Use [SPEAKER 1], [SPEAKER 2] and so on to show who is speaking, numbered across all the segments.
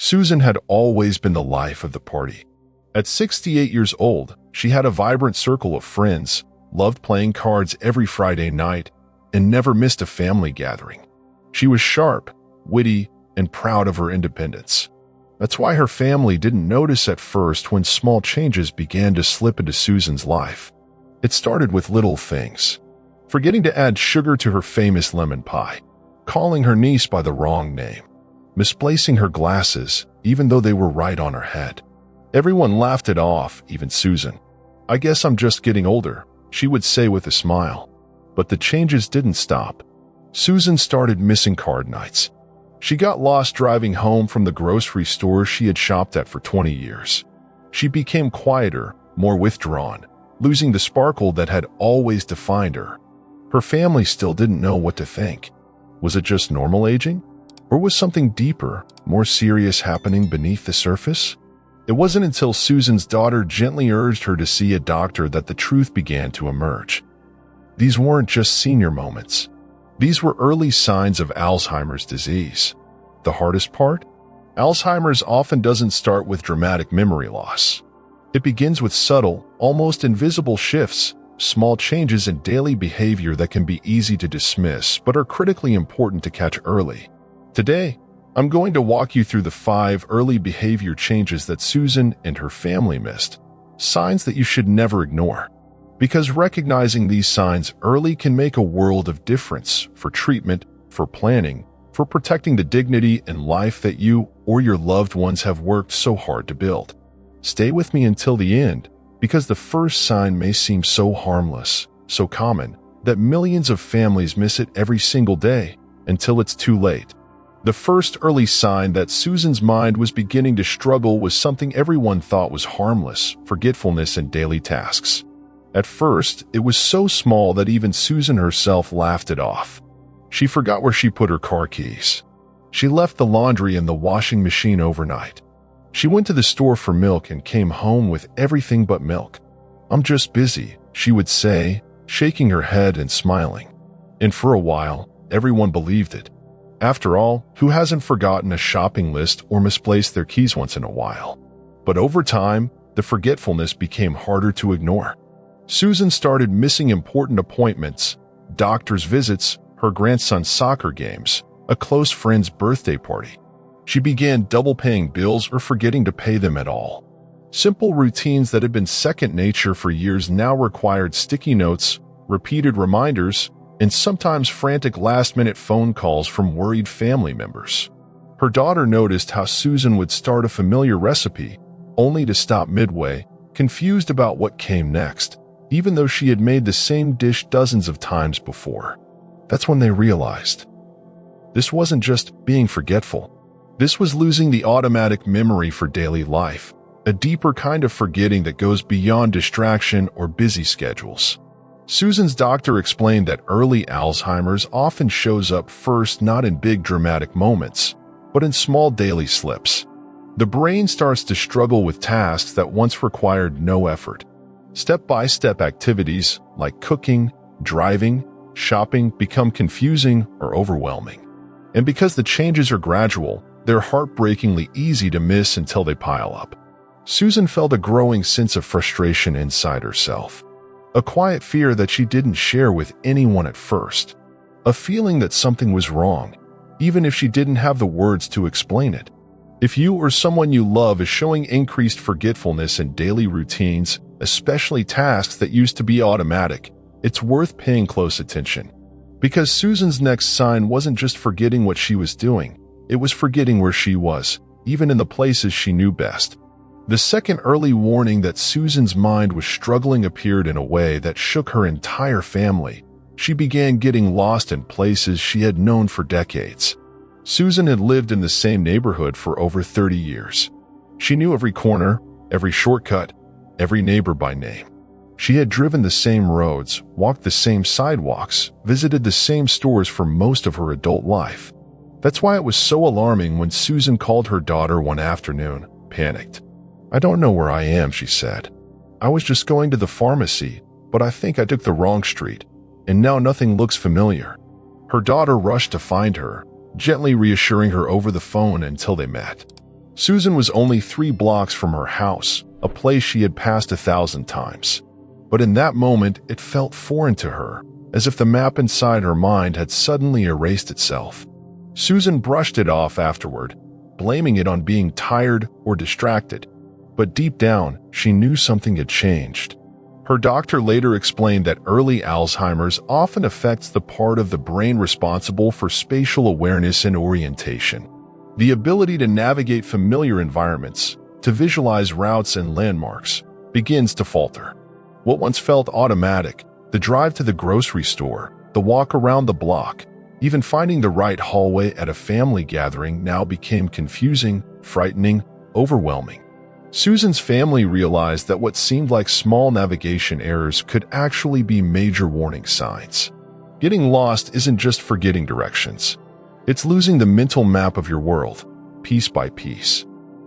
[SPEAKER 1] Susan had always been the life of the party. At 68 years old, she had a vibrant circle of friends, loved playing cards every Friday night, and never missed a family gathering. She was sharp, witty, and proud of her independence. That's why her family didn't notice at first when small changes began to slip into Susan's life. It started with little things. Forgetting to add sugar to her famous lemon pie, calling her niece by the wrong name, misplacing her glasses even though they were right on her head. Everyone laughed it off, even Susan. "I guess I'm just getting older," she would say with a smile. But the changes didn't stop. Susan started missing card nights. She got lost driving home from the grocery store she had shopped at for 20 years. She became quieter, more withdrawn, losing the sparkle that had always defined her. Her family still didn't know what to think. Was it just normal aging? Or was something deeper, more serious happening beneath the surface? It wasn't until Susan's daughter gently urged her to see a doctor that the truth began to emerge. These weren't just senior moments. These were early signs of Alzheimer's disease. The hardest part? Alzheimer's often doesn't start with dramatic memory loss. It begins with subtle, almost invisible shifts, small changes in daily behavior that can be easy to dismiss but are critically important to catch early. Today, I'm going to walk you through the 5 early behavior changes that Susan and her family missed, signs that you should never ignore. Because recognizing these signs early can make a world of difference for treatment, for planning, for protecting the dignity and life that you or your loved ones have worked so hard to build. Stay with me until the end, because the first sign may seem so harmless, so common, that millions of families miss it every single day until it's too late. The first early sign that Susan's mind was beginning to struggle was something everyone thought was harmless: forgetfulness in daily tasks. At first, it was so small that even Susan herself laughed it off. She forgot where she put her car keys. She left the laundry in the washing machine overnight. She went to the store for milk and came home with everything but milk. "I'm just busy," she would say, shaking her head and smiling. And for a while, everyone believed it. After all, who hasn't forgotten a shopping list or misplaced their keys once in a while? But over time, the forgetfulness became harder to ignore. Susan started missing important appointments, doctor's visits, her grandson's soccer games, a close friend's birthday party. She began double-paying bills or forgetting to pay them at all. Simple routines that had been second nature for years now required sticky notes, repeated reminders, and sometimes frantic last-minute phone calls from worried family members. Her daughter noticed how Susan would start a familiar recipe, only to stop midway, confused about what came next, even though she had made the same dish dozens of times before. That's when they realized. This wasn't just being forgetful. This was losing the automatic memory for daily life, a deeper kind of forgetting that goes beyond distraction or busy schedules. Susan's doctor explained that early Alzheimer's often shows up first not in big dramatic moments, but in small daily slips. The brain starts to struggle with tasks that once required no effort. Step-by-step activities like cooking, driving, shopping become confusing or overwhelming. And because the changes are gradual, they're heartbreakingly easy to miss until they pile up. Susan felt a growing sense of frustration inside herself. A quiet fear that she didn't share with anyone at first. A feeling that something was wrong, even if she didn't have the words to explain it. If you or someone you love is showing increased forgetfulness in daily routines, especially tasks that used to be automatic, it's worth paying close attention. Because Susan's next sign wasn't just forgetting what she was doing, it was forgetting where she was, even in the places she knew best. The second early warning that Susan's mind was struggling appeared in a way that shook her entire family. She began getting lost in places she had known for decades. Susan had lived in the same neighborhood for over 30 years. She knew every corner, every shortcut, every neighbor by name. She had driven the same roads, walked the same sidewalks, visited the same stores for most of her adult life. That's why it was so alarming when Susan called her daughter one afternoon, panicked. "I don't know where I am," she said. "I was just going to the pharmacy, but I think I took the wrong street, and now nothing looks familiar." Her daughter rushed to find her, gently reassuring her over the phone until they met. Susan was only 3 blocks from her house, a place she had passed 1,000 times. But in that moment, it felt foreign to her, as if the map inside her mind had suddenly erased itself. Susan brushed it off afterward, blaming it on being tired or distracted. But deep down, she knew something had changed. Her doctor later explained that early Alzheimer's often affects the part of the brain responsible for spatial awareness and orientation. The ability to navigate familiar environments, to visualize routes and landmarks, begins to falter. What once felt automatic, the drive to the grocery store, the walk around the block, even finding the right hallway at a family gathering, now became confusing, frightening, overwhelming. Susan's family realized that what seemed like small navigation errors could actually be major warning signs. Getting lost isn't just forgetting directions. It's losing the mental map of your world, piece by piece.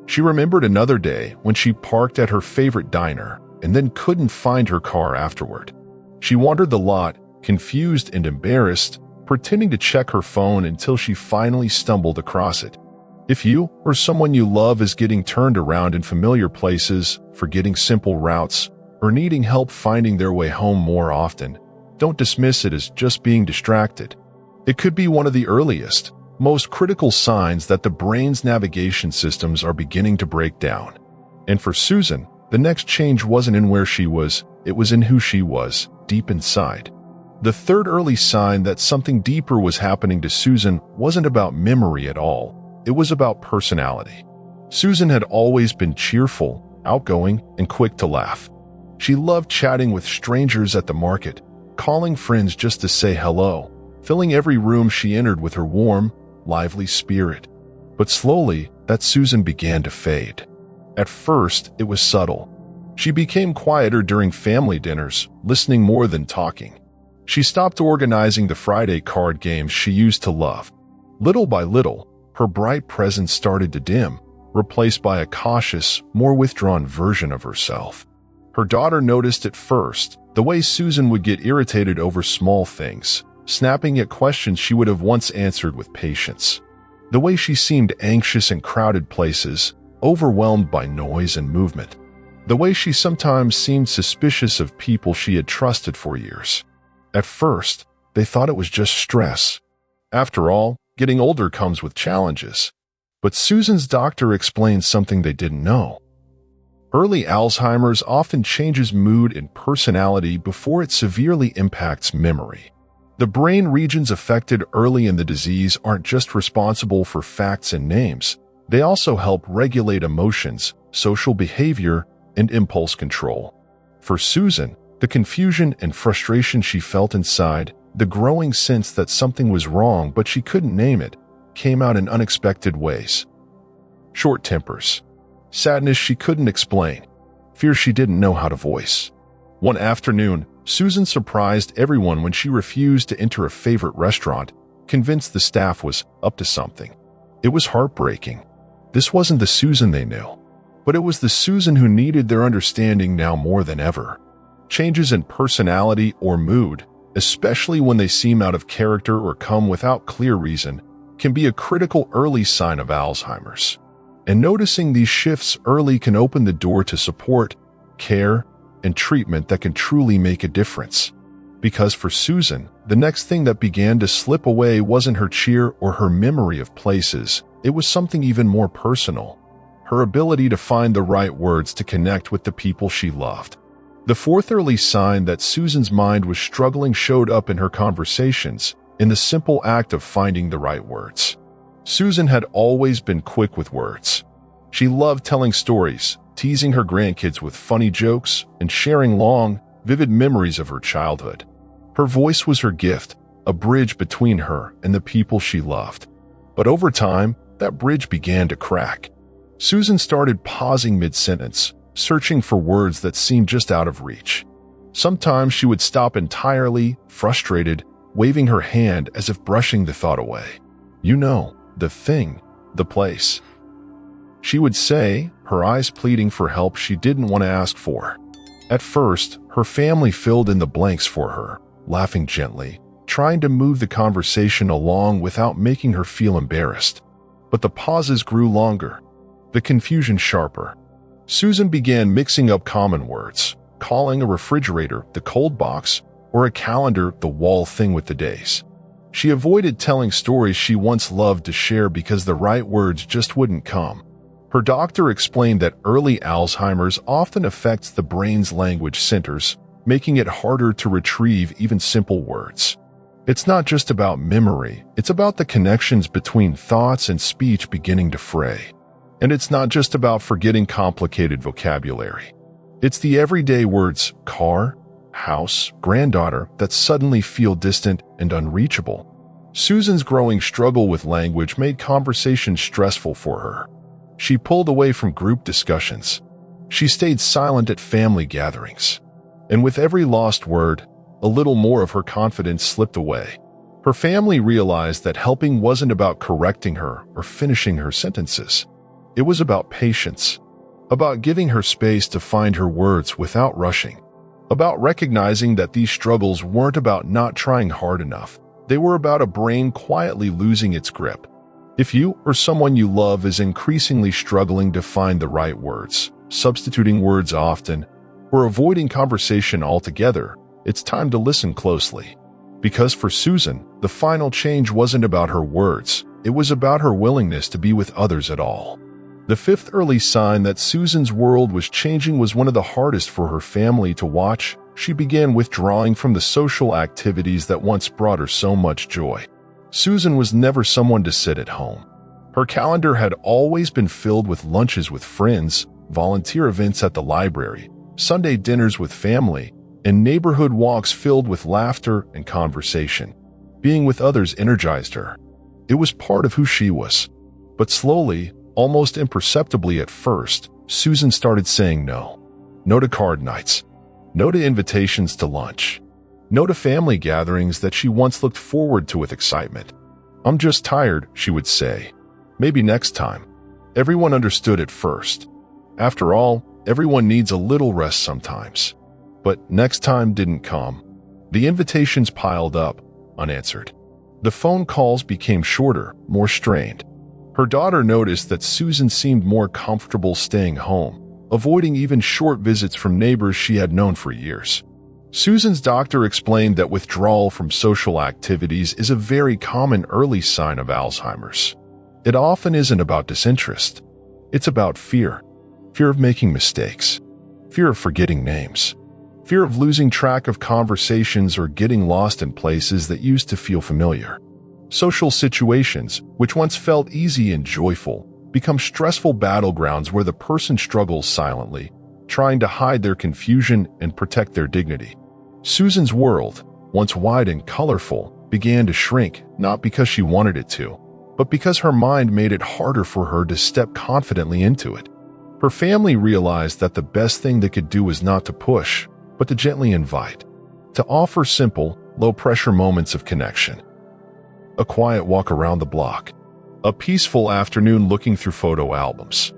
[SPEAKER 1] She remembered another day when she parked at her favorite diner and then couldn't find her car afterward. She wandered the lot, confused and embarrassed, pretending to check her phone until she finally stumbled across it. If you or someone you love is getting turned around in familiar places, forgetting simple routes, or needing help finding their way home more often, don't dismiss it as just being distracted. It could be one of the earliest, most critical signs that the brain's navigation systems are beginning to break down. And for Susan, the next change wasn't in where she was, it was in who she was, deep inside. The third early sign that something deeper was happening to Susan wasn't about memory at all, it was about personality. Susan had always been cheerful, outgoing, and quick to laugh. She loved chatting with strangers at the market, calling friends just to say hello, filling every room she entered with her warm, lively spirit. But slowly, that Susan began to fade. At first, it was subtle. She became quieter during family dinners, listening more than talking. She stopped organizing the Friday card games she used to love. Little by little, her bright presence started to dim, replaced by a cautious, more withdrawn version of herself. Her daughter noticed at first the way Susan would get irritated over small things, snapping at questions she would have once answered with patience. The way she seemed anxious in crowded places, overwhelmed by noise and movement. The way she sometimes seemed suspicious of people she had trusted for years. At first, they thought it was just stress. After all, getting older comes with challenges. But Susan's doctor explained something they didn't know. Early Alzheimer's often changes mood and personality before it severely impacts memory. The brain regions affected early in the disease aren't just responsible for facts and names. They also help regulate emotions, social behavior, and impulse control. For Susan, the confusion and frustration she felt inside, the growing sense that something was wrong but she couldn't name it, came out in unexpected ways. Short tempers, sadness she couldn't explain, fear she didn't know how to voice. One afternoon, Susan surprised everyone when she refused to enter a favorite restaurant, convinced the staff was up to something. It was heartbreaking. This wasn't the Susan they knew, but it was the Susan who needed their understanding now more than ever. Changes in personality or mood, especially when they seem out of character or come without clear reason, can be a critical early sign of Alzheimer's. And noticing these shifts early can open the door to support, care, and treatment that can truly make a difference. Because for Susan, the next thing that began to slip away wasn't her cheer or her memory of places, it was something even more personal. Her ability to find the right words to connect with the people she loved. The fourth early sign that Susan's mind was struggling showed up in her conversations, in the simple act of finding the right words. Susan had always been quick with words. She loved telling stories, teasing her grandkids with funny jokes, and sharing long, vivid memories of her childhood. Her voice was her gift, a bridge between her and the people she loved. But over time, that bridge began to crack. Susan started pausing mid-sentence, searching for words that seemed just out of reach. Sometimes she would stop entirely, frustrated, waving her hand as if brushing the thought away. You know, the thing, the place. She would say, her eyes pleading for help she didn't want to ask for. At first, her family filled in the blanks for her, laughing gently, trying to move the conversation along without making her feel embarrassed. But the pauses grew longer. the confusion sharper. Susan began mixing up common words, calling a refrigerator the cold box or a calendar the wall thing with the days. She avoided telling stories she once loved to share because the right words just wouldn't come. Her doctor explained that early Alzheimer's often affects the brain's language centers, making it harder to retrieve even simple words. It's not just about memory, it's about the connections between thoughts and speech beginning to fray. And it's not just about forgetting complicated vocabulary. It's the everyday words, car, house, granddaughter, that suddenly feel distant and unreachable. Susan's growing struggle with language made conversation stressful for her. She pulled away from group discussions. She stayed silent at family gatherings. And with every lost word, a little more of her confidence slipped away. Her family realized that helping wasn't about correcting her or finishing her sentences. It was about patience, about giving her space to find her words without rushing, about recognizing that these struggles weren't about not trying hard enough. They were about a brain quietly losing its grip. If you or someone you love is increasingly struggling to find the right words, substituting words often, or avoiding conversation altogether, it's time to listen closely. Because for Susan, the final change wasn't about her words, it was about her willingness to be with others at all. The fifth early sign that Susan's world was changing was one of the hardest for her family to watch. She began withdrawing from the social activities that once brought her so much joy. Susan was never someone to sit at home. Her calendar had always been filled with lunches with friends, volunteer events at the library, Sunday dinners with family, and neighborhood walks filled with laughter and conversation. Being with others energized her. It was part of who she was. But slowly, almost imperceptibly at first, Susan started saying no. No to card nights. No to invitations to lunch. No to family gatherings that she once looked forward to with excitement. "I'm just tired," she would say. "Maybe next time." Everyone understood at first. After all, everyone needs a little rest sometimes. But next time didn't come. The invitations piled up, unanswered. The phone calls became shorter, more strained. Her daughter noticed that Susan seemed more comfortable staying home, avoiding even short visits from neighbors she had known for years. Susan's doctor explained that withdrawal from social activities is a very common early sign of Alzheimer's. It often isn't about disinterest. It's about fear. Fear of making mistakes. Fear of forgetting names. Fear of losing track of conversations or getting lost in places that used to feel familiar. Social situations, which once felt easy and joyful, become stressful battlegrounds where the person struggles silently, trying to hide their confusion and protect their dignity. Susan's world, once wide and colorful, began to shrink, not because she wanted it to, but because her mind made it harder for her to step confidently into it. Her family realized that the best thing they could do was not to push, but to gently invite, to offer simple, low-pressure moments of connection. A quiet walk around the block, a peaceful afternoon looking through photo albums,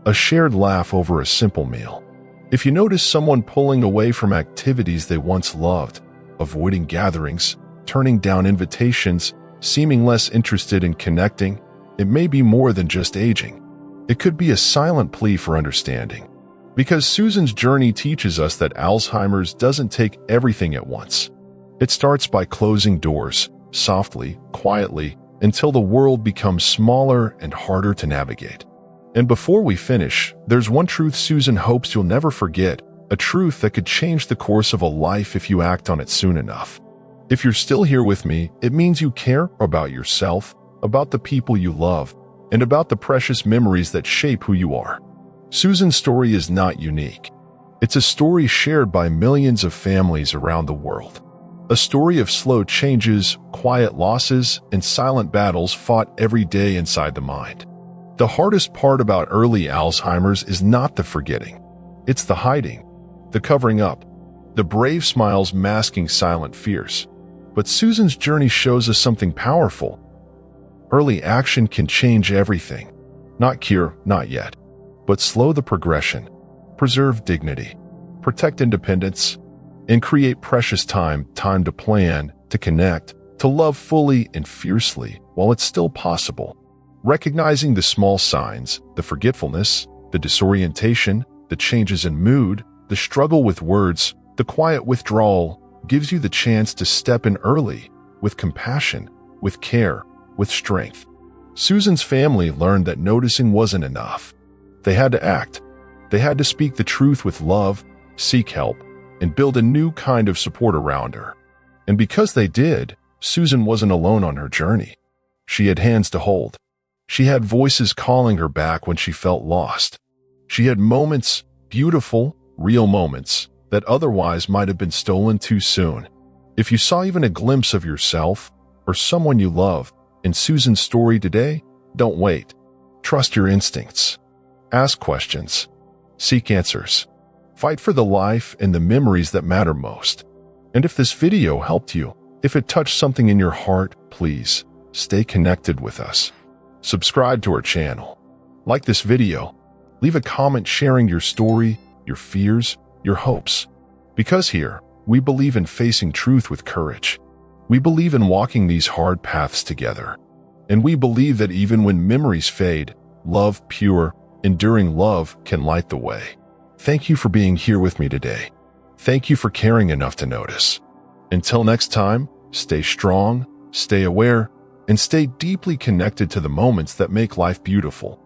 [SPEAKER 1] a shared laugh over a simple meal. If you notice someone pulling away from activities they once loved, avoiding gatherings, turning down invitations, seeming less interested in connecting, it may be more than just aging. It could be a silent plea for understanding. Because Susan's journey teaches us that Alzheimer's doesn't take everything at once. It starts by closing doors, softly, quietly, until the world becomes smaller and harder to navigate. And before we finish, there's one truth Susan hopes you'll never forget, a truth that could change the course of a life if you act on it soon enough. If you're still here with me, it means you care about yourself, about the people you love, and about the precious memories that shape who you are. Susan's story is not unique. It's a story shared by millions of families around the world. A story of slow changes, quiet losses, and silent battles fought every day inside the mind. The hardest part about early Alzheimer's is not the forgetting. It's the hiding, the covering up, the brave smiles masking silent fears. But Susan's journey shows us something powerful. Early action can change everything. Not cure, not yet. But slow the progression, preserve dignity, protect independence, and create precious time to plan, to connect, to love fully and fiercely while it's still possible. Recognizing the small signs, the forgetfulness, the disorientation, the changes in mood, the struggle with words, the quiet withdrawal, gives you the chance to step in early, with compassion, with care, with strength. Susan's family learned that noticing wasn't enough. They had to act. They had to speak the truth with love, seek help, and build a new kind of support around her. And because they did, Susan wasn't alone on her journey. She had hands to hold. She had voices calling her back when she felt lost. She had moments, beautiful, real moments, that otherwise might have been stolen too soon. If you saw even a glimpse of yourself or someone you love in Susan's story today, don't wait. Trust your instincts. Ask questions. Seek answers. Fight for the life and the memories that matter most. And if this video helped you, if it touched something in your heart, please stay connected with us. Subscribe to our channel. Like this video. Leave a comment sharing your story, your fears, your hopes. Because here, we believe in facing truth with courage. We believe in walking these hard paths together. And we believe that even when memories fade, love, pure, enduring love can light the way. Thank you for being here with me today. Thank you for caring enough to notice. Until next time, stay strong, stay aware, and stay deeply connected to the moments that make life beautiful.